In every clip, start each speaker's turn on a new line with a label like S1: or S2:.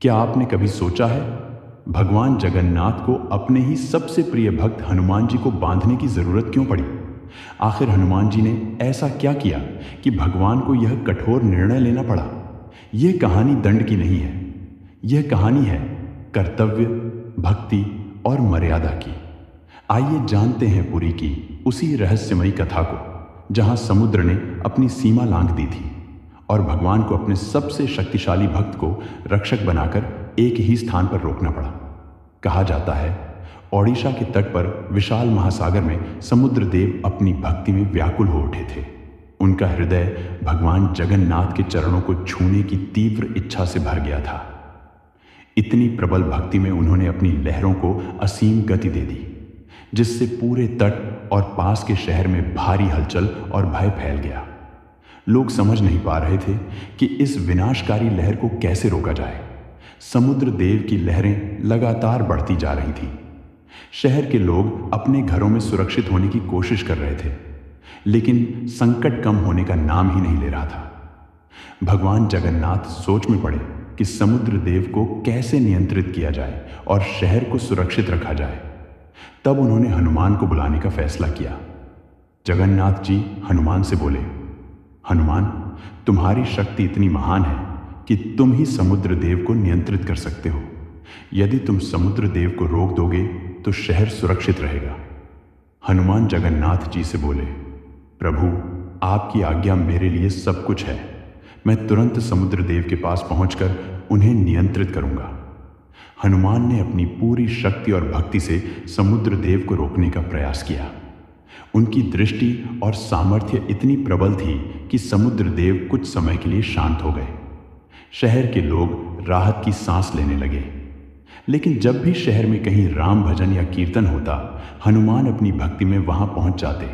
S1: क्या आपने कभी सोचा है, भगवान जगन्नाथ को अपने ही सबसे प्रिय भक्त हनुमान जी को बांधने की जरूरत क्यों पड़ी? आखिर हनुमान जी ने ऐसा क्या किया कि भगवान को यह कठोर निर्णय लेना पड़ा? यह कहानी दंड की नहीं है। यह कहानी है कर्तव्य, भक्ति और मर्यादा की। आइए जानते हैं पुरी की उसी रहस्यमयी कथा को जहां समुद्र ने अपनी सीमा लांघ दी थी और भगवान को अपने सबसे शक्तिशाली भक्त को रक्षक बनाकर एक ही स्थान पर रोकना पड़ा। कहा जाता है, ओडिशा के तट पर विशाल महासागर में समुद्र देव अपनी भक्ति में व्याकुल हो उठे थे। उनका हृदय भगवान जगन्नाथ के चरणों को छूने की तीव्र इच्छा से भर गया था। इतनी प्रबल भक्ति में उन्होंने अपनी लहरों को असीम गति दे दी, जिससे पूरे तट और पास के शहर में भारी हलचल और भय फैल गया। लोग समझ नहीं पा रहे थे कि इस विनाशकारी लहर को कैसे रोका जाए। समुद्र देव की लहरें लगातार बढ़ती जा रही थीं। शहर के लोग अपने घरों में सुरक्षित होने की कोशिश कर रहे थे, लेकिन संकट कम होने का नाम ही नहीं ले रहा था। भगवान जगन्नाथ सोच में पड़े कि समुद्र देव को कैसे नियंत्रित किया जाए और शहर को सुरक्षित रखा जाए। तब उन्होंने हनुमान को बुलाने का फैसला किया। जगन्नाथ जी हनुमान से बोले, हनुमान, तुम्हारी शक्ति इतनी महान है कि तुम ही समुद्र देव को नियंत्रित कर सकते हो। यदि तुम समुद्र देव को रोक दोगे तो शहर सुरक्षित रहेगा। हनुमान जगन्नाथ जी से बोले, प्रभु, आपकी आज्ञा मेरे लिए सब कुछ है। मैं तुरंत समुद्र देव के पास पहुंचकर उन्हें नियंत्रित करूंगा। हनुमान ने अपनी पूरी शक्ति और भक्ति से समुद्र देव को रोकने का प्रयास किया। उनकी दृष्टि और सामर्थ्य इतनी प्रबल थी कि समुद्र देव कुछ समय के लिए शांत हो गए। शहर के लोग राहत की सांस लेने लगे। लेकिन जब भी शहर में कहीं राम भजन या कीर्तन होता, हनुमान अपनी भक्ति में वहां पहुंच जाते।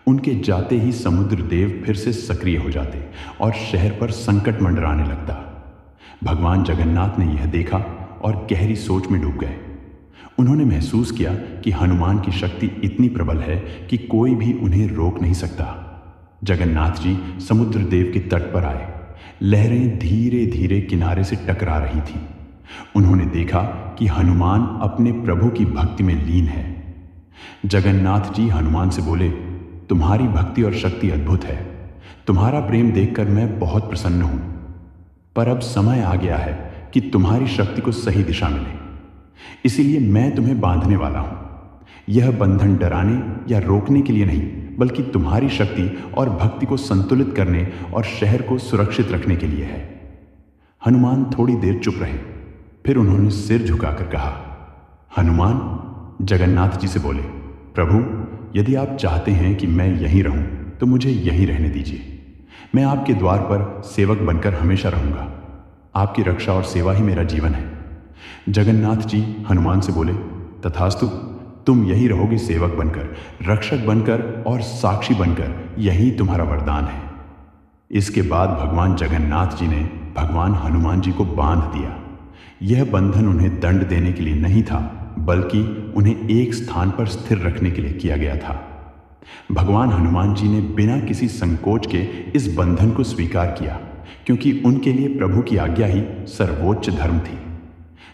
S1: उनके जाते ही समुद्र देव फिर से सक्रिय हो जाते और शहर पर संकट मंडराने लगता। भगवान जगन्नाथ ने यह देखा और गहरी सोच में डूब गए। उन्होंने महसूस किया कि हनुमान की शक्ति इतनी प्रबल है कि कोई भी उन्हें रोक नहीं सकता। जगन्नाथ जी समुद्र देव के तट पर आए। लहरें धीरे धीरे किनारे से टकरा रही थीं। उन्होंने देखा कि हनुमान अपने प्रभु की भक्ति में लीन है। जगन्नाथ जी हनुमान से बोले, तुम्हारी भक्ति और शक्ति अद्भुत है। तुम्हारा प्रेम देखकर मैं बहुत प्रसन्न हूं। पर अब समय आ गया है कि तुम्हारी शक्ति को सही दिशा मिले। इसीलिए मैं तुम्हें बांधने वाला हूं। यह बंधन डराने या रोकने के लिए नहीं, बल्कि तुम्हारी शक्ति और भक्ति को संतुलित करने और शहर को सुरक्षित रखने के लिए है। हनुमान थोड़ी देर चुप रहे, फिर उन्होंने सिर झुकाकर कहा, हनुमान जगन्नाथ जी से बोले, प्रभु, यदि आप चाहते हैं कि मैं यहीं रहूं तो मुझे यहीं रहने दीजिए। मैं आपके द्वार पर सेवक बनकर हमेशा रहूंगा। आपकी रक्षा और सेवा ही मेरा जीवन है। जगन्नाथ जी हनुमान से बोले, तथास्तु, तुम यही रहोगे सेवक बनकर, रक्षक बनकर और साक्षी बनकर। यही तुम्हारा वरदान है। इसके बाद भगवान जगन्नाथ जी ने भगवान हनुमान जी को बांध दिया। यह बंधन उन्हें दंड देने के लिए नहीं था, बल्कि उन्हें एक स्थान पर स्थिर रखने के लिए किया गया था। भगवान हनुमान जी ने बिना किसी संकोच के इस बंधन को स्वीकार किया, क्योंकि उनके लिए प्रभु की आज्ञा ही सर्वोच्च धर्म थी।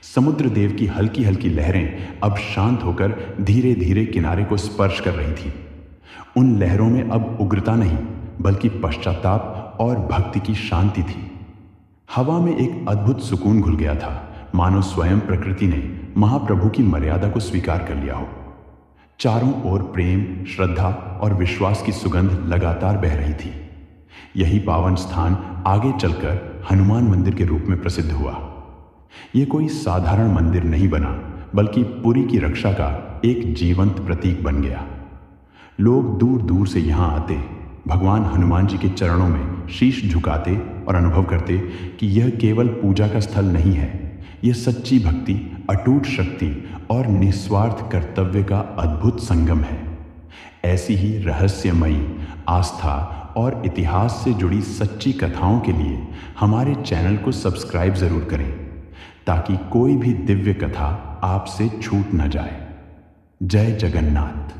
S1: समुद्र देव की हल्की हल्की लहरें अब शांत होकर धीरे धीरे किनारे को स्पर्श कर रही थी। उन लहरों में अब उग्रता नहीं, बल्कि पश्चाताप और भक्ति की शांति थी। हवा में एक अद्भुत सुकून घुल गया था, मानो स्वयं प्रकृति ने महाप्रभु की मर्यादा को स्वीकार कर लिया हो। चारों ओर प्रेम, श्रद्धा और विश्वास की सुगंध लगातार बह रही थी। यही पावन स्थान आगे चलकर हनुमान मंदिर के रूप में प्रसिद्ध हुआ। यह कोई साधारण मंदिर नहीं बना, बल्कि पुरी की रक्षा का एक जीवंत प्रतीक बन गया। लोग दूर दूर से यहाँ आते, भगवान हनुमान जी के चरणों में शीश झुकाते और अनुभव करते कि यह केवल पूजा का स्थल नहीं है, यह सच्ची भक्ति, अटूट शक्ति और निस्वार्थ कर्तव्य का अद्भुत संगम है। ऐसी ही रहस्यमयी आस्था और इतिहास से जुड़ी सच्ची कथाओं के लिए हमारे चैनल को सब्सक्राइब जरूर करें, ताकि कोई भी दिव्य कथा आपसे छूट न जाए। जय जगन्नाथ।